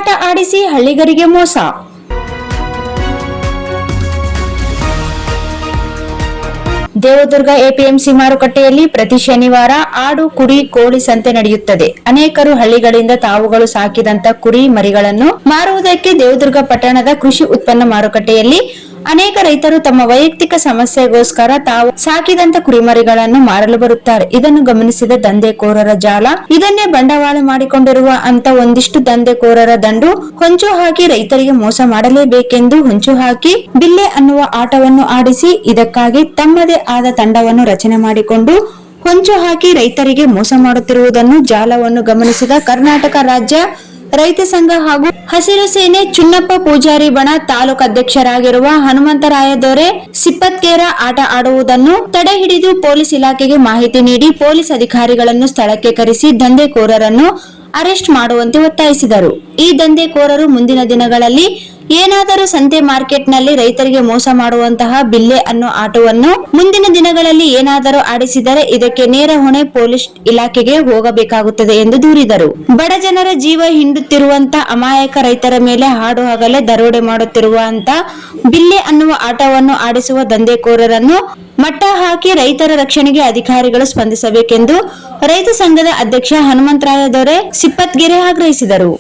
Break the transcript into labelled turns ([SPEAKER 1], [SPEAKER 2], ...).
[SPEAKER 1] ಆಟ ಆಡಿಸಿ ಹಳ್ಳಿಗರಿಗೆ ಮೋಸ. ದೇವದುರ್ಗ ಎಪಿಎಂಸಿ ಮಾರುಕಟ್ಟೆಯಲ್ಲಿ ಪ್ರತಿ ಶನಿವಾರ ಆಡು, ಕುರಿ, ಕೋಳಿ ಸಂತೆ ನಡೆಯುತ್ತದೆ. ಅನೇಕರು ಹಳ್ಳಿಗಳಿಂದ ತಾವುಗಳು ಸಾಕಿದಂತ ಕುರಿ ಮರಿಗಳನ್ನು ಮಾರುವುದಕ್ಕೆ ದೇವದುರ್ಗ ಪಟ್ಟಣದ ಕೃಷಿ ಉತ್ಪನ್ನ ಮಾರುಕಟ್ಟೆಯಲ್ಲಿ ಅನೇಕ ರೈತರು ತಮ್ಮ ವೈಯಕ್ತಿಕ ಸಮಸ್ಯೆಗೋಸ್ಕರ ತಾವು ಸಾಕಿದಂತ ಕುರಿಮರಿಗಳನ್ನು ಮಾರಲು ಬರುತ್ತಾರೆ. ಇದನ್ನು ಗಮನಿಸಿದ ದಂಧೆಕೋರರ ಜಾಲ ಇದನ್ನೇ ಬಂಡವಾಳ ಮಾಡಿಕೊಂಡಿರುವ ಅಂತ ಒಂದಿಷ್ಟು ದಂಧೆಕೋರರ ದಂಡು ಹೊಂಚು ಹಾಕಿ ರೈತರಿಗೆ ಮೋಸ ಮಾಡಲೇಬೇಕೆಂದು ಹೊಂಚು ಹಾಕಿ ಬಿಲ್ಲೆ ಅನ್ನುವ ಆಟವನ್ನು ಆಡಿಸಿ ಇದಕ್ಕಾಗಿ ತಮ್ಮದೇ ಆದ ತಂಡವನ್ನು ರಚನೆ ಮಾಡಿಕೊಂಡು ಹೊಂಚು ಹಾಕಿ ರೈತರಿಗೆ ಮೋಸ ಮಾಡುತ್ತಿರುವುದನ್ನು ಜಾಲವನ್ನು ಗಮನಿಸಿದ ಕರ್ನಾಟಕ ರಾಜ್ಯ ರೈತ ಸಂಘ ಹಾಗೂ ಹಸಿರು ಸೇನೆ ಚುನ್ನಪ್ಪ ಪೂಜಾರಿ ಬಣ ತಾಲೂಕು ಅಧ್ಯಕ್ಷರಾಗಿರುವ ಹನುಮಂತರಾಯ ದೊರೆ ಸಿಪ್ಪತ್ಕೇರ ಆಟ ಆಡುವುದನ್ನು ತಡೆ ಹಿಡಿದು ಪೊಲೀಸ್ ಇಲಾಖೆಗೆ ಮಾಹಿತಿ ನೀಡಿ ಪೊಲೀಸ್ ಅಧಿಕಾರಿಗಳನ್ನು ಸ್ಥಳಕ್ಕೆ ಕರೆಸಿ ದಂಧೆಕೋರರನ್ನು ಅರೆಸ್ಟ್ ಮಾಡುವಂತೆ ಒತ್ತಾಯಿಸಿದರು. ಈ ದಂಧೆಕೋರರು ಮುಂದಿನ ದಿನಗಳಲ್ಲಿ ಏನಾದರೂ ಸಂತೆ ಮಾರ್ಕೆಟ್ನಲ್ಲಿ ರೈತರಿಗೆ ಮೋಸ ಮಾಡುವಂತಹ ಬಿಲ್ಲೆ ಅನ್ನೋ ಆಟವನ್ನು ಮುಂದಿನ ದಿನಗಳಲ್ಲಿ ಏನಾದರೂ ಆಡಿಸಿದರೆ ಇದಕ್ಕೆ ನೇರ ಹೊಣೆ ಪೊಲೀಸ್ ಇಲಾಖೆಗೆ ಹೋಗಬೇಕಾಗುತ್ತದೆ ಎಂದು ದೂರಿದರು. ಬಡ ಜನರ ಜೀವ ಹಿಂಡುತ್ತಿರುವಂತ ಅಮಾಯಕ ರೈತರ ಮೇಲೆ ಹಾಡು ಹಗಲೇ ದರೋಡೆ ಮಾಡುತ್ತಿರುವಂತ ಬಿಲ್ಲೆ ಅನ್ನುವ ಆಟವನ್ನು ಆಡಿಸುವ ದಂಧೆಕೋರರನ್ನು ಮಟ್ಟ ಹಾಕಿ ರೈತರ ರಕ್ಷಣೆಗೆ ಅಧಿಕಾರಿಗಳು ಸ್ಪಂದಿಸಬೇಕೆಂದು ರೈತ ಸಂಘದ ಅಧ್ಯಕ್ಷ ಹನುಮಂತರಾಯ ದೊರೆ ಸಿಪ್ಪತ್ಗೆರೆ ಆಗ್ರಹಿಸಿದರು.